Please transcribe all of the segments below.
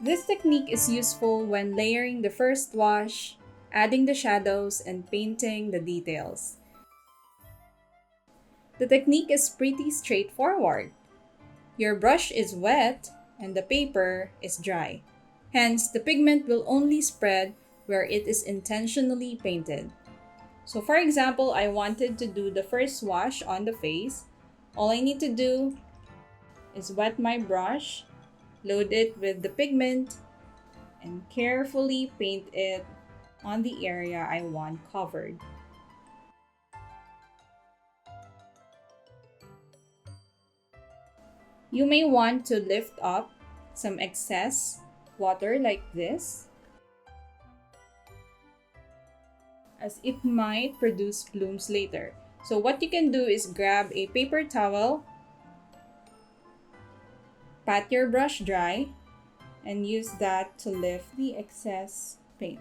This technique is useful when layering the first wash, adding the shadows, and painting the details. The technique is pretty straightforward. Your brush is wet and the paper is dry. Hence, the pigment will only spread where it is intentionally painted. So for example, I wanted to do the first wash on the face. All I need to do is wet my brush, load it with the pigment, and carefully paint it on the area I want covered. You may want to lift up some excess water like this, as it might produce blooms later. So what you can do is grab a paper towel, pat your brush dry, and use that to lift the excess paint.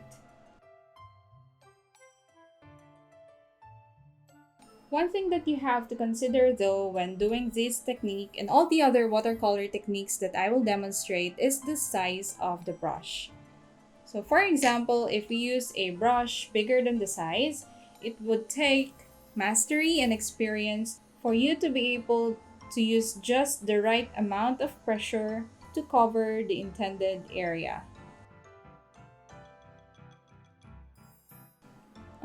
One thing that you have to consider though when doing this technique and all the other watercolor techniques that I will demonstrate is the size of the brush. So for example, if we use a brush bigger than the size, it would take mastery and experience for you to be able to use just the right amount of pressure to cover the intended area.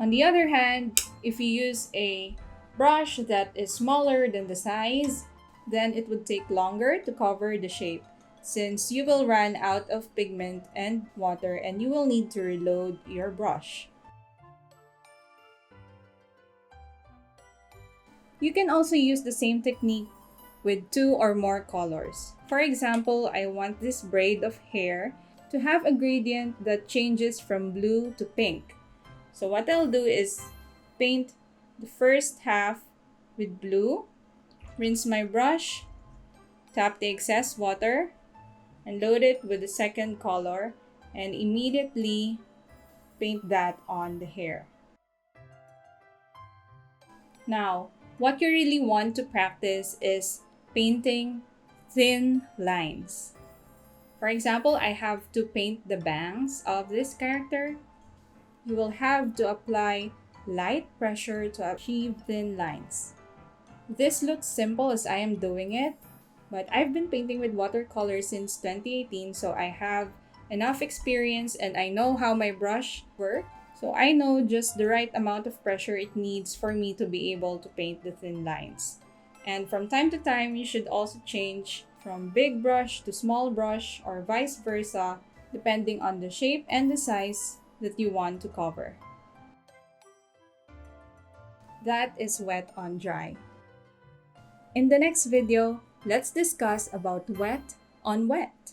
On the other hand, if you use a brush that is smaller than the size, then it would take longer to cover the shape since you will run out of pigment and water and you will need to reload your brush. You can also use the same technique with 2 or more colors. For example, I want this braid of hair to have a gradient that changes from blue to pink. So what I'll do is paint the first half with blue, rinse my brush, tap the excess water, and load it with the second color, and immediately paint that on the hair. Now, what you really want to practice is painting thin lines. For example, I have to paint the bangs of this character. You will have to apply light pressure to achieve thin lines. This looks simple as I am doing it, but I've been painting with watercolor since 2018, so I have enough experience and I know how my brush works. So I know just the right amount of pressure it needs for me to be able to paint the thin lines. And from time to time, you should also change from big brush to small brush or vice versa, depending on the shape and the size that you want to cover. That is wet on dry. In the next video, let's discuss about wet on wet.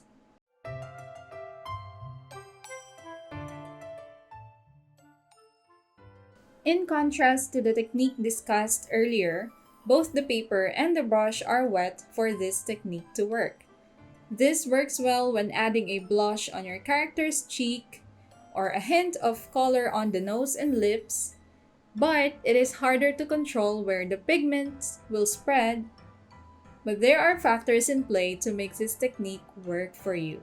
In contrast to the technique discussed earlier, both the paper and the brush are wet for this technique to work. This works well when adding a blush on your character's cheek or a hint of color on the nose and lips, but it is harder to control where the pigments will spread. But there are factors in play to make this technique work for you.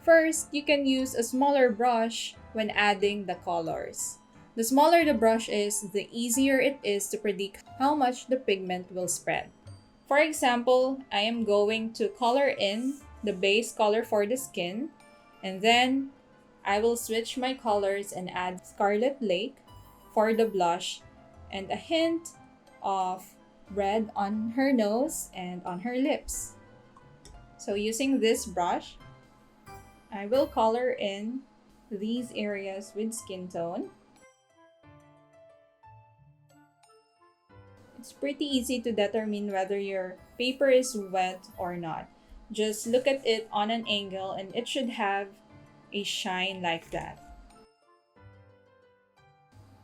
First, you can use a smaller brush when adding the colors. The smaller the brush is, the easier it is to predict how much the pigment will spread. For example, I am going to color in the base color for the skin, and then I will switch my colors and add Scarlet Lake for the blush and a hint of red on her nose and on her lips. So using this brush, I will color in these areas with skin tone. It's pretty easy to determine whether your paper is wet or not. Just look at it on an angle and it should have a shine like that.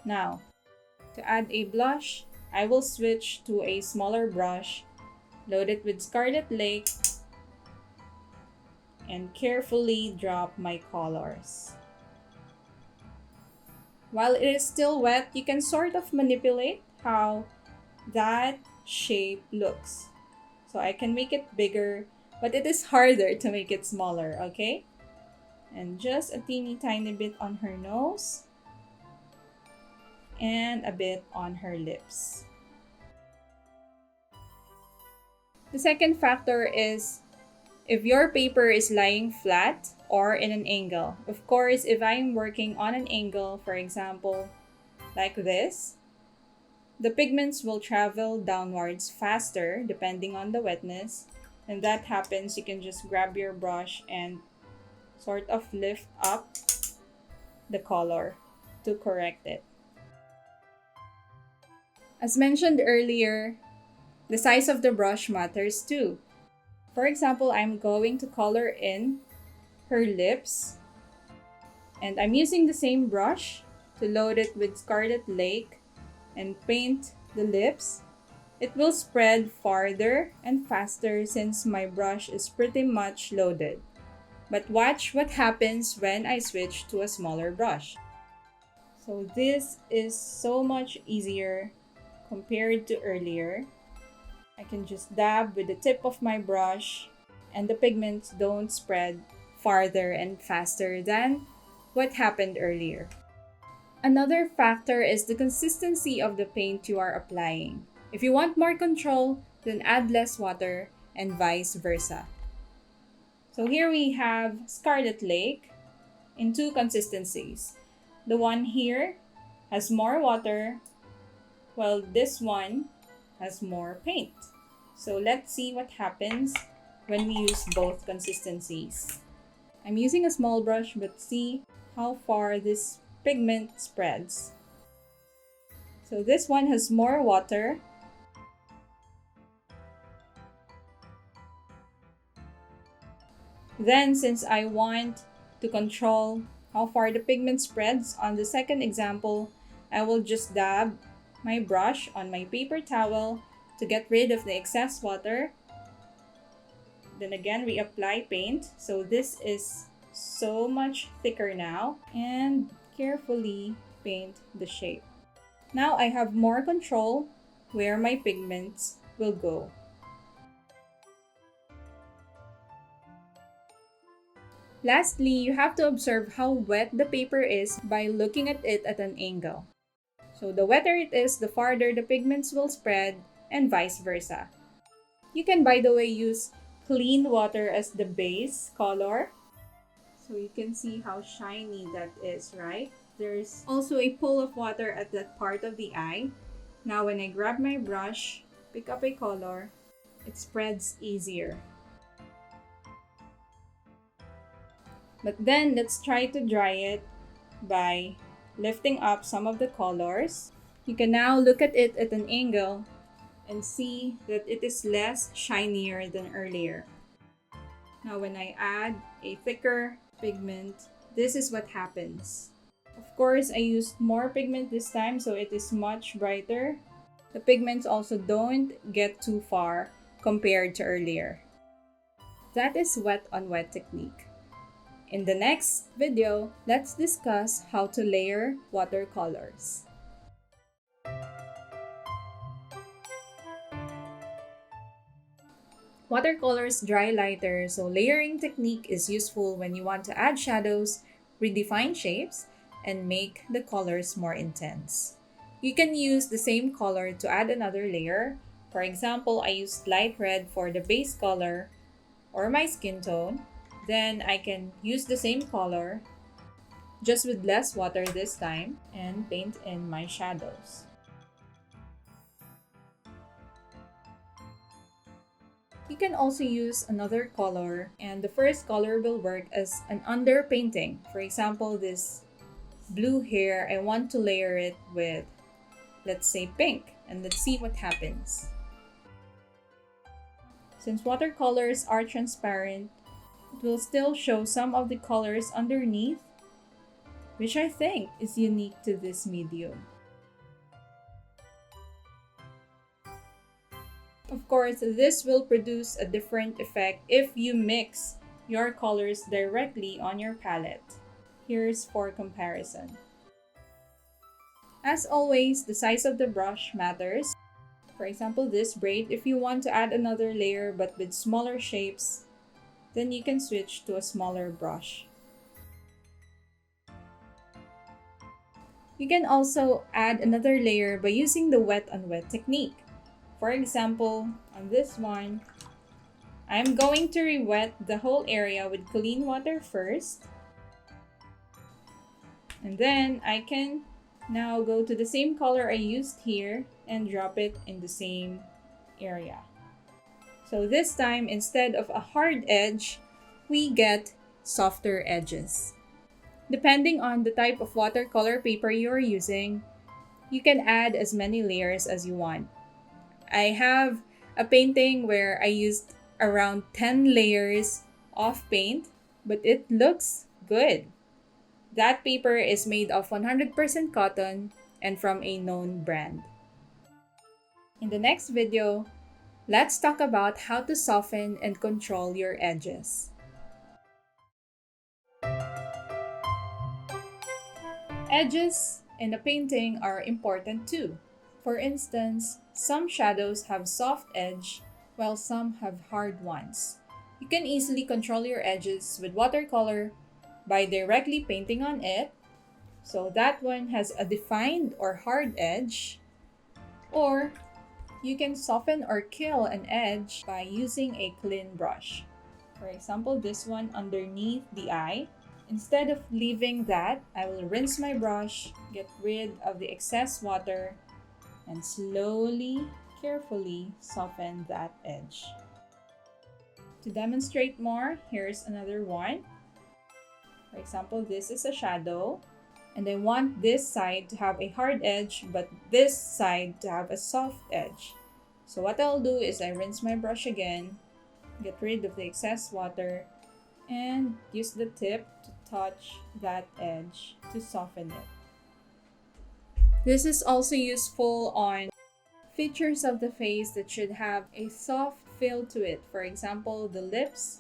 Now, to add a blush, I will switch to a smaller brush, load it with Scarlet Lake, and carefully drop my colors. While it is still wet, you can sort of manipulate how that shape looks. So I can make it bigger but it is harder to make it smaller, okay? And just a teeny tiny bit on her nose and a bit on her lips. The second factor is if your paper is lying flat or in an angle. Of course, if I'm working on an angle, for example, like this, the pigments will travel downwards faster depending on the wetness. And that happens, you can just grab your brush and sort of lift up the color to correct it. As mentioned earlier, the size of the brush matters too. For example, I'm going to color in her lips, and I'm using the same brush to load it with Scarlet Lake and paint the lips. It will spread farther and faster since my brush is pretty much loaded. But watch what happens when I switch to a smaller brush. So this is so much easier compared to earlier. I can just dab with the tip of my brush and the pigments don't spread farther and faster than what happened earlier. Another factor is the consistency of the paint you are applying. If you want more control, then add less water and vice versa. So here we have Scarlet Lake in two consistencies. The one here has more water, while this one has more paint. So let's see what happens when we use both consistencies. I'm using a small brush, but see how far this pigment spreads. So this one has more water. Then, since I want to control how far the pigment spreads on the second example, I will just dab my brush on my paper towel to get rid of the excess water. Then again, reapply paint. So this is so much thicker now, and carefully paint the shape. Now I have more control where my pigments will go. Lastly, you have to observe how wet the paper is by looking at it at an angle. So the wetter it is, the farther the pigments will spread, and vice versa. You can, by the way, use clean water as the base color. So you can see how shiny that is, right? There's also a pool of water at that part of the eye. Now when I grab my brush, pick up a color, it spreads easier. But then let's try to dry it by lifting up some of the colors. You can now look at it at an angle and see that it is less shinier than earlier. Now when I add a thicker pigment, this is what happens. Of course, I used more pigment this time, so it is much brighter. The pigments also don't get too far compared to earlier. That is wet on wet technique. In the next video, let's discuss how to layer watercolors. Watercolors dry lighter, so layering technique is useful when you want to add shadows, redefine shapes, and make the colors more intense. You can use the same color to add another layer. For example, I used light red for the base color or my skin tone. Then I can use the same color, just with less water this time, and paint in my shadows. You can also use another color, and the first color will work as an underpainting. For example, this blue here, I want to layer it with, let's say, pink, and let's see what happens. Since watercolors are transparent, it will still show some of the colors underneath, which I think is unique to this medium. Of course, this will produce a different effect if you mix your colors directly on your palette. Here's for comparison. As always, the size of the brush matters. For example, this braid, if you want to add another layer but with smaller shapes, then you can switch to a smaller brush. You can also add another layer by using the wet on wet technique. For example, on this one, I'm going to re-wet the whole area with clean water first. And then I can now go to the same color I used here and drop it in the same area. So this time, instead of a hard edge, we get softer edges. Depending on the type of watercolor paper you're using, you can add as many layers as you want. I have a painting where I used around 10 layers of paint, but it looks good. That paper is made of 100% cotton and from a known brand. In the next video, let's talk about how to soften and control your edges. Edges in a painting are important too. For instance, some shadows have soft edge while some have hard ones. You can easily control your edges with watercolor by directly painting on it. So that one has a defined or hard edge. Or you can soften or kill an edge by using a clean brush. For example, this one underneath the eye. Instead of leaving that, I will rinse my brush, get rid of the excess water, and slowly, carefully soften that edge. To demonstrate more, here's another one. For example, this is a shadow, and I want this side to have a hard edge, but this side to have a soft edge. So what I'll do is I rinse my brush again, get rid of the excess water, and use the tip to touch that edge to soften it. This is also useful on features of the face that should have a soft feel to it. For example, the lips.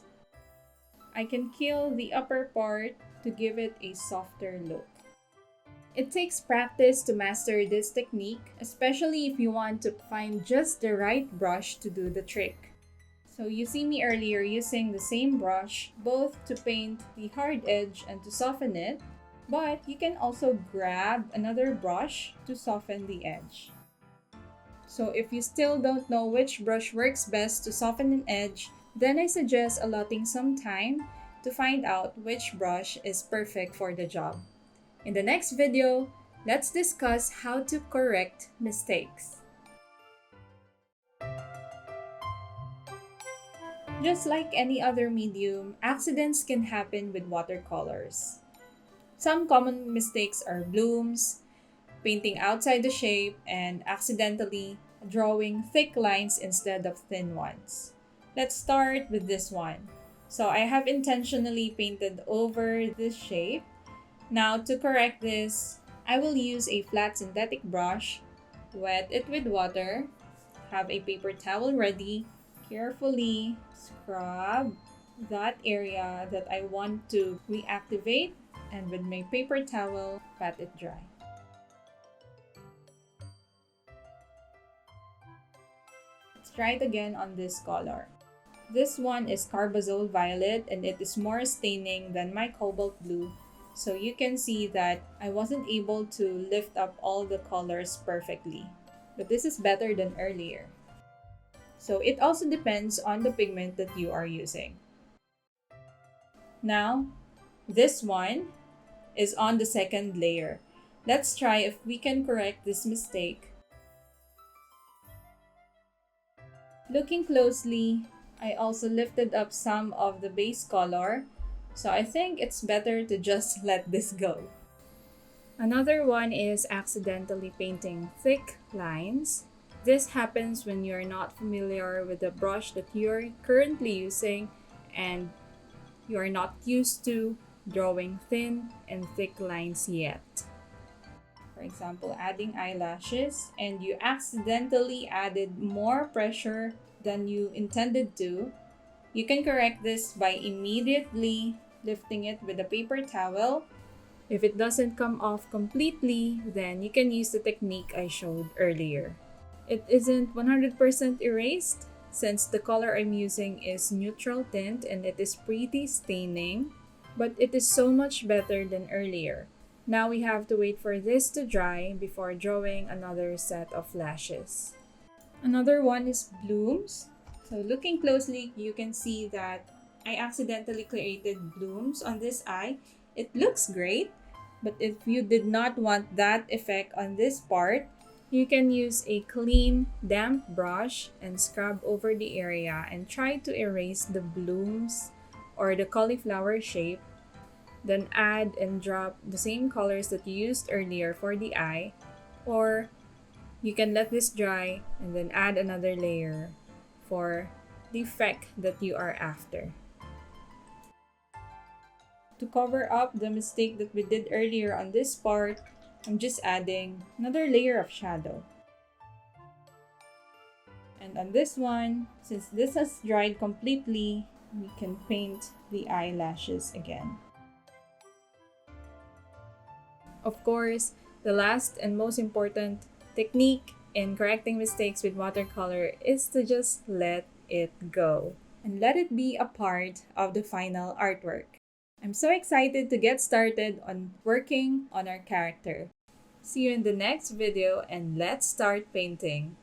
I can kill the upper part to give it a softer look. It takes practice to master this technique, especially if you want to find just the right brush to do the trick. So you see me earlier using the same brush both to paint the hard edge and to soften it, but you can also grab another brush to soften the edge. So if you still don't know which brush works best to soften an edge, then I suggest allotting some time to find out which brush is perfect for the job. In the next video, let's discuss how to correct mistakes. Just like any other medium, accidents can happen with watercolors. Some common mistakes are blooms, painting outside the shape, and accidentally drawing thick lines instead of thin ones. Let's start with this one. So I have intentionally painted over this shape. Now to correct this, I will use a flat synthetic brush, wet it with water, have a paper towel ready, carefully scrub that area that I want to reactivate, and with my paper towel, pat it dry. Let's try it again on this color. This one is Carbazole Violet and it is more staining than my Cobalt Blue. So you can see that I wasn't able to lift up all the colors perfectly. But this is better than earlier. So it also depends on the pigment that you are using. Now, this one is on the second layer. Let's try if we can correct this mistake. Looking closely, I also lifted up some of the base color, so I think it's better to just let this go. Another one is accidentally painting thick lines. This happens when you're not familiar with the brush that you're currently using and you're not used to drawing thin and thick lines yet. For example, adding eyelashes and you accidentally added more pressure than you intended to. You can correct this by immediately lifting it with a paper towel. If it doesn't come off completely, then you can use the technique I showed earlier. It isn't 100% erased, since the color I'm using is neutral tint and it is pretty staining, but it is so much better than earlier. Now we have to wait for this to dry before drawing another set of lashes. Another one is blooms. So looking closely, you can see that I accidentally created blooms on this eye. It looks great, but if you did not want that effect on this part, you can use a clean, damp brush and scrub over the area and try to erase the blooms or the cauliflower shape. Then add and drop the same colors that you used earlier for the eye, or you can let this dry and then add another layer for the effect that you are after. To cover up the mistake that we did earlier on this part, I'm just adding another layer of shadow. And on this one, since this has dried completely, we can paint the eyelashes again. Of course, the last and most important technique in correcting mistakes with watercolor is to just let it go and let it be a part of the final artwork. I'm so excited to get started on working on our character. See you in the next video and let's start painting.